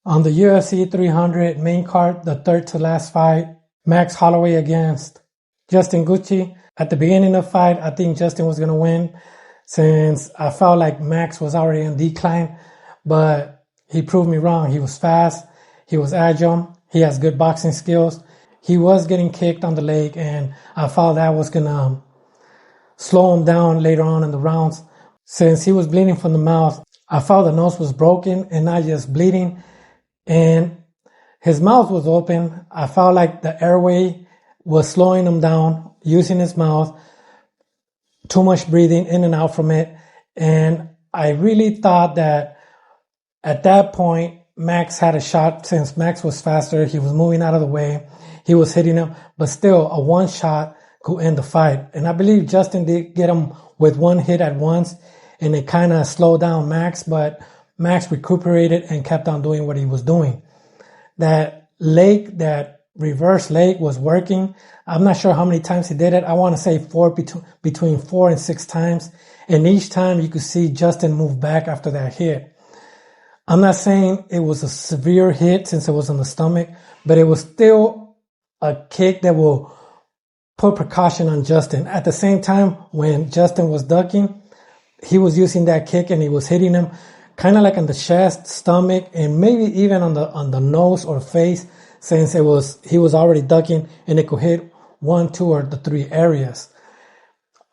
On the UFC 300 main card, the third to last fight, Max Holloway against Justin Guthrie. At the beginning of the fight, I think Justin was going to win since I felt like Max was already in decline, but he proved me wrong. He was fast. He was agile. He has good boxing skills. He was getting kicked on the leg, and I felt that was going to slow him down later on in the rounds. Since he was bleeding from the mouth, I felt the nose was broken and not just bleeding, and his mouth was open. I felt like the airway was slowing him down, using his mouth, too much breathing in and out from it. And I really thought that at that point, Max had a shot since Max was faster. He was moving out of the way. He was hitting him, but still a one shot could end the fight. And I believe Justin did get him with one hit at once, and it kind of slowed down Max, but Max recuperated and kept on doing what he was doing. That leg, that reverse leg was working. I'm not sure how many times he did it. I want to say between 4 and 6 times. And each time you could see Justin move back after that hit. I'm not saying it was a severe hit since it was on the stomach, but it was still a kick that will put precaution on Justin. At the same time, when Justin was ducking, he was using that kick and he was hitting him kind of like on the chest, stomach, and maybe even on the nose or face, since he was already ducking and it could hit 1, 2, or the 3 areas.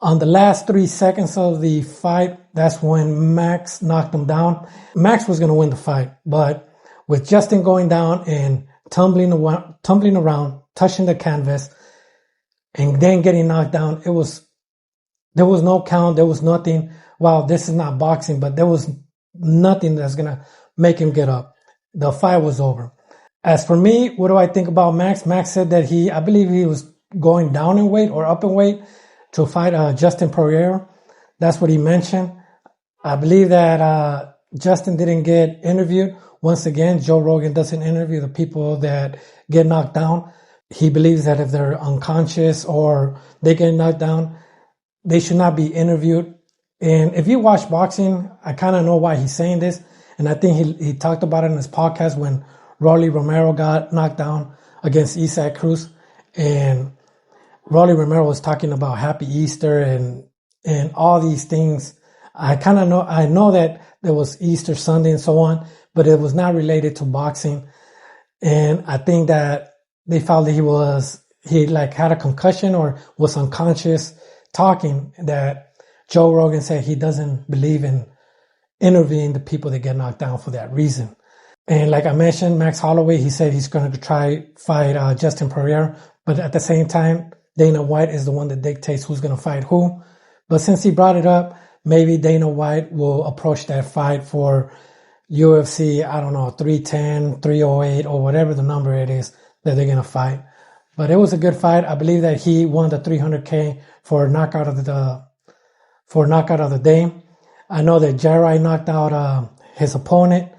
On the last 3 seconds of the fight, that's when Max knocked him down. Max was going to win the fight, but with Justin going down and tumbling around, touching the canvas, and then getting knocked down, there was no count. There was nothing. Wow, this is not boxing, but there was nothing that's going to make him get up. The fight was over. As for me, what do I think about Max? Max said that I believe he was going down in weight or up in weight to fight Justin Pereira. That's what he mentioned. I believe that Justin didn't get interviewed. Once again, Joe Rogan doesn't interview the people that get knocked down. He believes that if they're unconscious or they get knocked down, they should not be interviewed. And if you watch boxing, I kind of know why he's saying this. And I think he talked about it in his podcast when Rolly Romero got knocked down against Isaac Cruz. And Rolly Romero was talking about Happy Easter and all these things. I know that there was Easter Sunday and so on, but it was not related to boxing. And I think that they felt that he had a concussion or was unconscious talking, that Joe Rogan said he doesn't believe in interviewing the people that get knocked down for that reason. And like I mentioned, Max Holloway, he said he's going to fight Justin Pereira, but at the same time, Dana White is the one that dictates who's going to fight who. But since he brought it up, maybe Dana White will approach that fight for UFC, 310, 308, or whatever the number it is that they're going to fight. But it was a good fight. I believe that he won the $300K for knockout of the day. I know that Jari knocked out his opponent.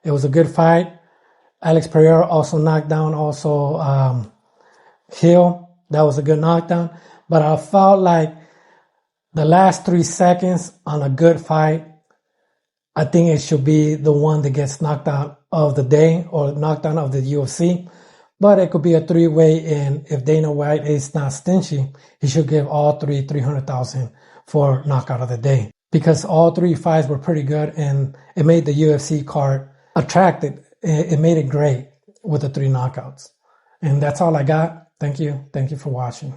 It was a good fight. Alex Pereira also knocked down Hill. That was a good knockdown. But I felt like the last 3 seconds on a good fight, I think it should be the one that gets knocked out of the day or knocked out of the UFC. But it could be a 3-way, and if Dana White is not stingy, he should give all 3 $300,000 for knockout of the day, because all 3 fights were pretty good and it made the UFC card attractive. It made it great with the 3 knockouts. And that's all I got. Thank you. Thank you for watching.